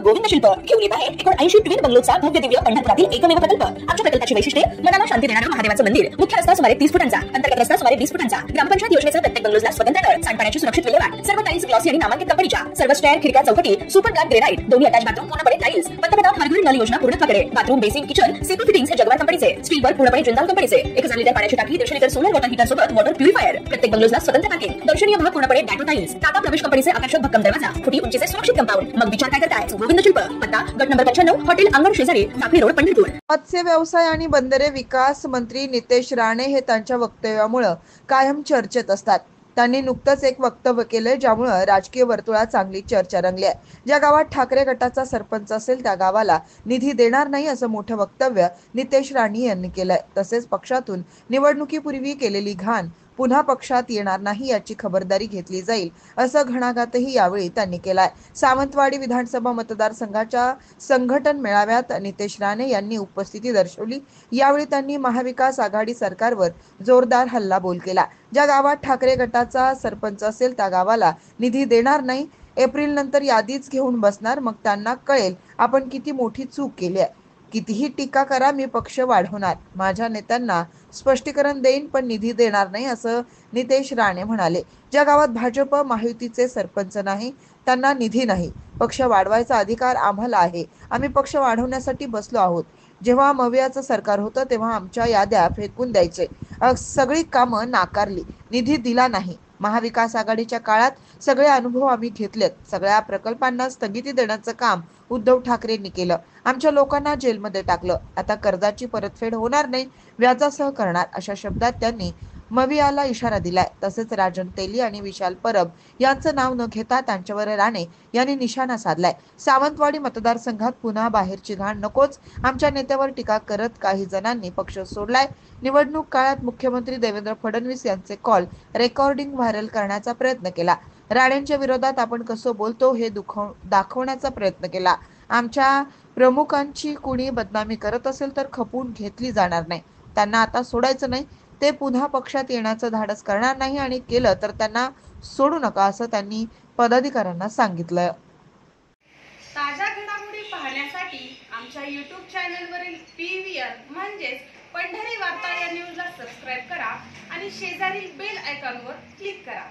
गोविंद शिल्प घेऊन येत आहे 79 ट्विन बंगलोचा भव्य दिव्य पंढरपुरातील एकमेव प्रकल्प। आमच्या प्रकल्पाची वैशिष्ट्ये मनाला शांती देणारं महादेवाचं मंदिर, मुख्य रस्ता सुमारे 30 फुटांचा, अंतर्गत रस्ता सुमारे 20 फुटांचा, ग्रामपंचायत योजनेचा प्रत्येक बंगलोजला स्वतंत्र नळ, सांडपाण्याची सुरक्षित विल्हेवाट, सर्व टाइल्स ग्लॉसी आणि नामांकित कंपनीच्या, सर्व स्टेअर, खिडक्या, चौकटी सुपर ब्लॅक ग्रेनाइट, दोन्ही अटॅच बाथरूम पूर्णपणे टाइल्स, पंतप्रधान हर घर नल योजना पूर्णत्वाकडे, bathroom, basin, kitchen, CP fittings हे जगवार कंपनीचे, स्टीलवर पूर्णपणे जिंदाल कंपनीचे, 1000 लिटर पाण्याची टाकी, 150 लिटर सोलर वॉटर हीटर सोबत वॉटर प्युरिफायर, प्रत्येक बंगलोजला स्वतंत्र पार्किंग, दर्शनीय भाग पूर्णपणे डॅटो टाइल्स, टाटा प्रवेश कंपनीचे आकर्षक भक्कम दरवाजा, फुटी उंचीचे सुरक्षित कंपाऊंड। मग विचार काय करताय? गोविंद शिल्प, पत्ता गट नंबर 95, हॉटेल अंगण शेजारी, टाकळी रोड, पंढरपूर। मत्स्य व्यवसाय आणि बंदरे विकास मंत्री नितेश राणे हे त्यांच्या वक्तव्यामुळे कायम चर्चेत असतात। त्यांनी नुकतंच एक वक्तव्य केले ज्यामुळे राजकीय वर्तुळात चांगली चर्चा रंगली आहे। ज्या गावात ठाकरे गटाचा सरपंच असेल त्या गावाला निधी देणार नाही असं मोठं वक्तव्य नितेश राणे यांनी केलंय। तसेच पक्षातून निवडणुकीपूर्वी केलेली घाण पुन्हा पक्षात येणार नाही याची खबरदारी घेतली जाईल असं घणाघातही यावेळी त्यांनी केलाय। सावंतवाडी विधानसभा मतदारसंघाच्या संघटन मेळाव्यात नितेश राणे यांनी उपस्थिती दर्शवली। यावेळी त्यांनी महाविकास आघाडी सरकारवर जोरदार हल्लाबोल केला। ज्या गावात ठाकरे गटाचा सरपंच असेल त्या गावाला निधी देणार नाही, एप्रिल नंतर यादीच घेऊन बसणार, मग त्यांना कळेल आपण किती मोठी चूक केली आहे। कितीही टीका करा, मी पक्ष वाढवणार, माझ्या नेत्यांना स्पष्टीकरण देईन, पण निधी देणार नाही असं नितेश राणे म्हणाले। ज्या गावात भाजप महायुतीचे सरपंच नाही त्यांना निधी नाही, पक्ष वाढवायचा अधिकार आम्हाला आहे, आम्ही पक्ष वाढवण्यासाठी बसलो आहोत। जेव्हा मवियाचं सरकार होतं तेव्हा आमच्या याद्या फेकून द्यायचे, सगळी कामं नाकारली, निधी दिला नाही। महाविकास आघाडीच्या काळात सगळे अनुभव आम्ही घेतलेत, सगळ्या प्रकल्पांना स्थगिती देण्याचं काम उद्धव ठाकरेंनी केलं, आमच्या लोकांना जेलमध्ये टाकलं, आता कर्जाची परतफेड होणार नाही, व्याजासह करणार, अशा शब्दात त्यांनी मवियाला इशारा दिलाय। तसेच राजन तेली आणि विशाल परब यांचं नाव न घेता त्यांच्यावर राणे यांनी निशाणा साधलाय। सावंतवाडी मतदारसंघात पुन्हा बाहेरची घाण नकोच, आमच्या नेत्यावर टीका करत काही जणांनी पक्ष सोडलाय। निवडणूक काळात मुख्यमंत्री देवेंद्र फडणवीस यांचे कॉल रेकॉर्डिंग व्हायरल करण्याचा प्रयत्न केला, राणेंच्या विरोधात आपण कसं बोलतो हे दाखवण्याचा प्रयत्न केला। आमच्या प्रमुखांची कुणी बदनामी करत असेल तर खपवून घेतली जाणार नाही, त्यांना आता सोडायचं नाही, ते पुन्हा पक्षात येण्याचं धाडस करणार नाही आणि केलं तर त्यांना सोडू नका असं त्यांनी पदाधिकाऱ्यांना सांगितलं। ताज्या घडामोडी पाहण्यासाठी आमच्या YouTube चॅनलवरील PVR म्हणजेच पंढरी वार्ता या न्यूजला सबस्क्राइब करा आणि शेजारील बेल आयकॉनवर क्लिक करा।